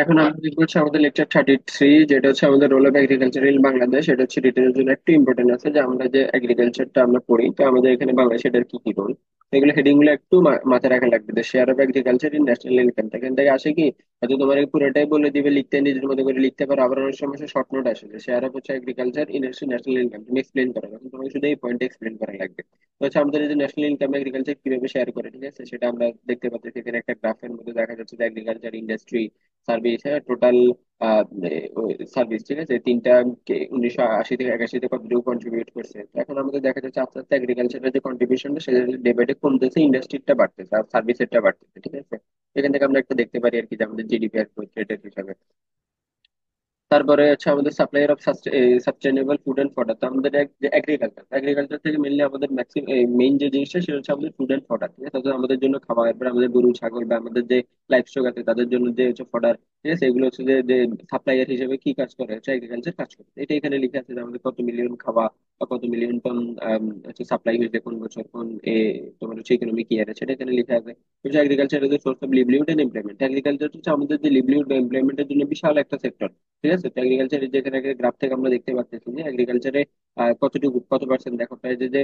এখন আমরা দেখবো হচ্ছে আমাদের লেকচার 33, যেটা হচ্ছে আমাদের role of agriculture in Bangladesh. এটা হচ্ছে রিটেনের জন্য একটু ইম্পর্টেন্ট আছে, যে আমরা যে এগ্রিকালচারটা আমরা পড়ি, তো আমাদের এখানে বাংলাদেশে এটার কি কি রোল, এগুলো হেডিং গুলো একটু মাথায় রাখা লাগবে। যে share of agriculture in national income, এখান থেকে আসে কি, হয়তো তোমার এই পুরোটাই বলে দিবে লিখতে, নিজের মতো করে লিখতে পারো। আবার অনেক সময় শর্ট নোট আসে যে শেয়ার অফ হচ্ছে এগ্রিকালচার ইন ন্যাশনাল ইনকাম, তুমি এক্সপ্লেন করো, তখন তোমাকে শুধু এই পয়েন্ট এক্সপ্লেন করা লাগবে। তো হচ্ছে আমাদের এই যে ন্যাশনাল ইনকাম এগ্রিকালচার কিভাবে শেয়ার করে, ঠিক আছে, সেটা আমরা দেখতে পাচ্ছি এখানে একটা গ্রাফের মধ্যে দেখা যাচ্ছে যে এগ্রিকালচার, ইন্ডাস্ট্রি, সার্ভিস, হ্যাঁ, টোটাল সার্ভিস, ঠিক আছে, তিনটা 1980 থেকে 81-তে কতটুকু কন্ট্রিবিউট করছে। তো এখন আমাদের দেখা যাচ্ছে আস্তে আস্তে এগ্রিকালচারের যে কন্ট্রিবিউশনটা সেটা ডে বাই ডে কমতেছে, ইন্ডাস্ট্রিটা বাড়তেছে আর সার্ভিসেরটা বাড়তেছে, ঠিক আছে। এখান থেকে আমরা একটা দেখতে পারি আর কি, যে আমাদের জিডিপি আর গ্রোথ রেটের হিসাবে। তারপরে হচ্ছে আমাদের supplier of sustainable food and fodder. তো আমাদের এগ্রিকালচার, এগ্রিকালচার থেকে মেনলি আমাদের ম্যাক্সিমাম মেইন যে জিনিসটা সেটা হচ্ছে আমাদের ফুড এন্ড ফডার, ঠিক আছে। অর্থাৎ আমাদের জন্য খাবার, এরপরে আমাদের গরু ছাগল বা আমাদের যে লাইফ স্টক আছে তাদের জন্য যে হচ্ছে ফডার, ঠিক আছে, এগুলো হচ্ছে যে যে সাপ্লায়ার হিসেবে কি কাজ করে, হচ্ছে এগ্রিকালচার কাজ করে। এটা এখানে লেখা আছে যে আমাদের কত মিলিয়ন খাওয়া বা কত মিলিয়ন টন হচ্ছে সাপ্লাই হয়েছে কোন বছর কোন তোমার হচ্ছে ইকোনমিক ইয়ারে, সেটা এখানে লেখা আছে। হচ্ছে agriculture is source of livelihood and employment. Agriculture হচ্ছে আমাদের যে লিভলিহুড বা এমপ্লয়মেন্টের জন্য বিশাল একটা সেক্টর, ঠিক আছে। তো এগ্রিকালচার যেখানে গ্রাফ থেকে আমরা দেখতে পাচ্ছি যে এগ্রিকালচারে কতটুকু কত পার্সেন্ট দেখো, প্রায় যে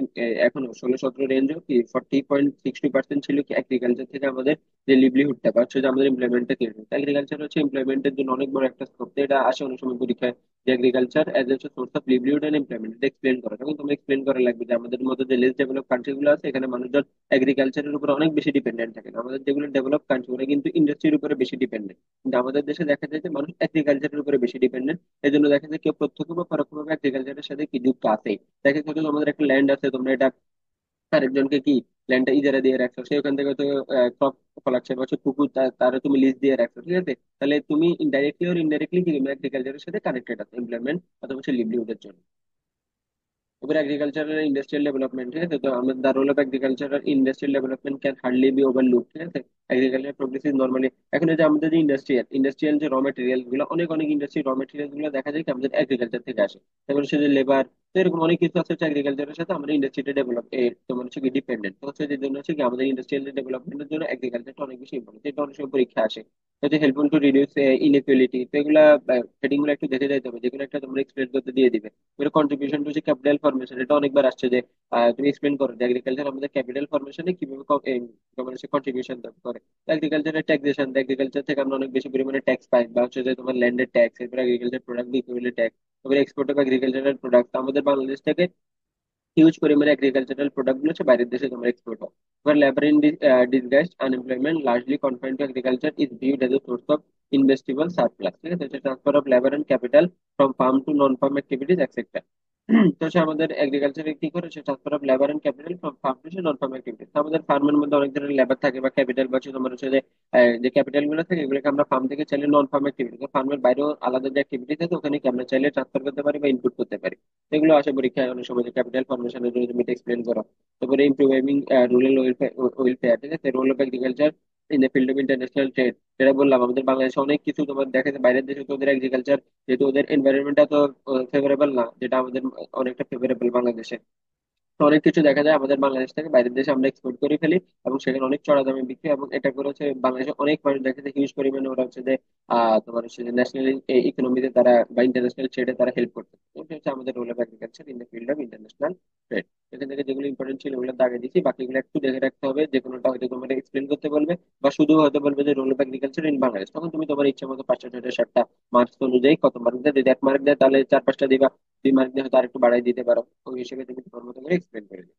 এখনো 16-17 রেঞ্জও কি 40.62% ছিল কি এগ্রিকালচার থেকে আমাদের যে লিভলিহুডটা বা হচ্ছে যে আমাদের এমপ্লয়মেন্টটা কি। এগ্রিকালচার হচ্ছে এমপ্লয়মেন্টের জন্য অনেক বড় একটা স্কোপ। এটা আসে অনেক সময় পরীক্ষায়, যে agriculture as a source of livelihood and employment, এটা এক্সপ্লেন করে। তখন তুমি এক্সপ্লেন করা লাগবে যে আমাদের মতো যে লেস ডেভেলপ কান্ট্রি গুলো আছে এখানে মানুষজন এগ্রিকালচারের উপর অনেক বেশি ডিপেন্ডেন্ট থাকে। আমাদের যেগুলো ডেভেলপ কান্ট্রি ওরা কিন্তু ইন্ডাস্ট্রির উপরে বেশি ডিপেন্ডেন্ট, কিন্তু আমাদের দেশে দেখা যায় যে মানুষ এগ্রিকালচারের উপরে বেশি ডিপেন্ডেন্ট। এই জন্য দেখা যায় কেউ প্রত্যক্ষ বা পরোক্ষভাবে এগ্রিকালচারের সাথে কি যুক্ত আছে। দেখা যায় হয়তো আমাদের একটা ল্যান্ড আছে, তোমরা এটা আরেকজনকে কি ল্যান্ডটা ইজারা দিয়ে রাখছো, সে ওখান থেকে তো ক্রপ ফলাচ্ছে বা হচ্ছে পুকুর তারা তুমি লিজ দিয়ে রাখছো, ঠিক আছে। তাহলে তুমি ইনডাইরেক্টলি আর ইনডাইরেক্টলি কি এগ্রিকালচারের সাথে কানেক্টেড আছে এমপ্লয়মেন্ট অথবা হচ্ছে লিভলিহুডের জন্য। এবার এগ্রিকালচারাল ইন্ডাস্ট্রিয়াল ডেভেলপমেন্ট, ঠিক আছে। তো আমাদের the role of agricultural industrial development can hardly be overlook, ঠিক আছে। এগ্রিকালচার প্রোগ্রেস ইজ নর্মালি, এখন এই যে আমাদের যে ইন্ডাস্ট্রিয়াল ইন্ডাস্ট্রিয়াল যে র মেটেরিয়াল গুলো, অনেক অনেক ইন্ডাস্ট্রি র মেটেরিয়াল গুলো দেখা যায় কি আমাদের এগ্রিকালচার থেকে আসে। তারপর হচ্ছে যে লেবার, তো এরকম অনেক কিছু আছে হচ্ছে এগ্রিকালচারের সাথে আমাদের ইন্ডাস্ট্রিটা ডেভেলপ তোমার হচ্ছে কি ডিপেন্ডেন্ট। তো হচ্ছে যে জন্য হচ্ছে কি আমাদের ইন্ডাস্ট্রিয়াল ডেভেলপমেন্টের জন্য এগ্রিকালচারটা অনেক বেশি ইম্পর্টেন্ট। এটা অনেক সময় পরীক্ষা আসে, হচ্ছে হেল্পফুল টু রিডিউস ইনইকুয়ালিটি। তো এগুলা হেডিং গুলো একটু দেখে যাইতে হবে, যেগুলো একটা তোমরা এক্সপ্লেন করতে দিয়ে দিবে। কন্ট্রিবিউশন টু ক্যাপিটাল ফরমেশন, এটা অনেকবার আসছে যে তুমি এক্সপ্লেন করো যে এগ্রিকালচার আমাদের ক্যাপিটাল ফরমেশনে কিভাবে তোমার কন্ট্রিবিউশন করে। এগ্রিকালচারের ট্যাক্সেশন, এগ্রিকালচার থেকে আমরা অনেক বেশি পরিমাণে ট্যাক্স পাই, বা হচ্ছে যে তোমার ল্যান্ডের ট্যাক্স, এরপর এগ্রিকালচার প্রোডাক্ট বিক্রি হলে ট্যাক্স, তারপরে এক্সপোর্ট অফ এগ্রিকালচারাল প্রোডাক্ট। আমাদের বাংলাদেশ থেকে হিউজ পরিমাণে এগ্রিকালচারাল প্রোডাক্ট গুলো হচ্ছে বাইরের দেশে তোমার এক্সপোর্ট হয়। এবার labour in disguised unemployment largely confined to agriculture is viewed as a source of investible surplus, ঠিক আছে। Transfer of labour and capital from farm to non farm activities etcetera. তো হচ্ছে আমাদের এগ্রিকালচারে কি করে, সে transfer of labour and capital from farm to non farm activities. আমাদের ফার্মের মধ্যে অনেক ধরনের লেবার থাকে বা ক্যাপিটাল, বা হচ্ছে তোমার হচ্ছে যে যে ক্যাপিটাল গুলো থাকে এগুলোকে আমরা ফার্ম থেকে চাইলে নন ফার্ম অ্যাক্টিভিটি, ফার্মের বাইরেও আলাদা যে অ্যাক্টিভিটি থাকে ওখানে কি আমরা চাইলে ট্রান্সফার করতে পারি বা ইনপুট করতে পারি। এগুলো আসে পরীক্ষায় অনেক সময়, ক্যাপিটাল ফরমেশনের জন্য তুমি এক্সপ্লেন করো। তারপরে ইমপ্রুভিং রুরাল ওয়েলফেয়ার, ঠিক আছে, role of agriculture in the field of international trade. যেটা বললাম আমাদের বাংলাদেশে অনেক কিছু তোমার দেখা যায়, বাইরের দেশে তো ওদের এগ্রিকালচার যেহেতু ওদের এনভায়রনমেন্টটা তো ফেভারেবল না, যেটা আমাদের অনেকটা ফেভারেবল বাংলাদেশে। তো অনেক কিছু দেখা যায় আমাদের বাংলাদেশ থেকে বাইরের দেশে আমরা এক্সপোর্ট করে ফেলি, এবং সেখানে অনেক চড়া দামে বিক্রি হয়। এবং এটা করে হচ্ছে বাংলাদেশে অনেক মানুষ দেখা যায় হিউজ পরিমাণে ওরা হচ্ছে যে তোমার হচ্ছে যে ন্যাশনাল ইকোনমিতে তারা বা ইন্টারন্যাশনাল ট্রেডে তারা হেল্প করতে, এটা হচ্ছে আমাদের role of agriculture in the field of international trade. এখান থেকে যেগুলো ইম্পর্টেন্ট ছিল ওগুলো দাগে দিচ্ছি, বাকিগুলো একটু দেখে রাখতে হবে। যে কোনোটা হয়তো তোমার এক্সপ্লেন করতে বলবে, বা শুধু হয়তো বলবে যে role of agriculture in Bangladesh, তখন তুমি তোমার ইচ্ছা মতো 5টা 6টা 7টা মার্কস অনুযায়ী কত মার্ক দেয়, যদি 1 মার্ক দেয় তাহলে 4 5টা দিবা, 2 মার্ক দিয়ে হয়তো আরেকটু বাড়াই দিতে পারো। ওই হিসেবে তুমি তোমার মতো করে এক্সপ্লেন করে দিবে।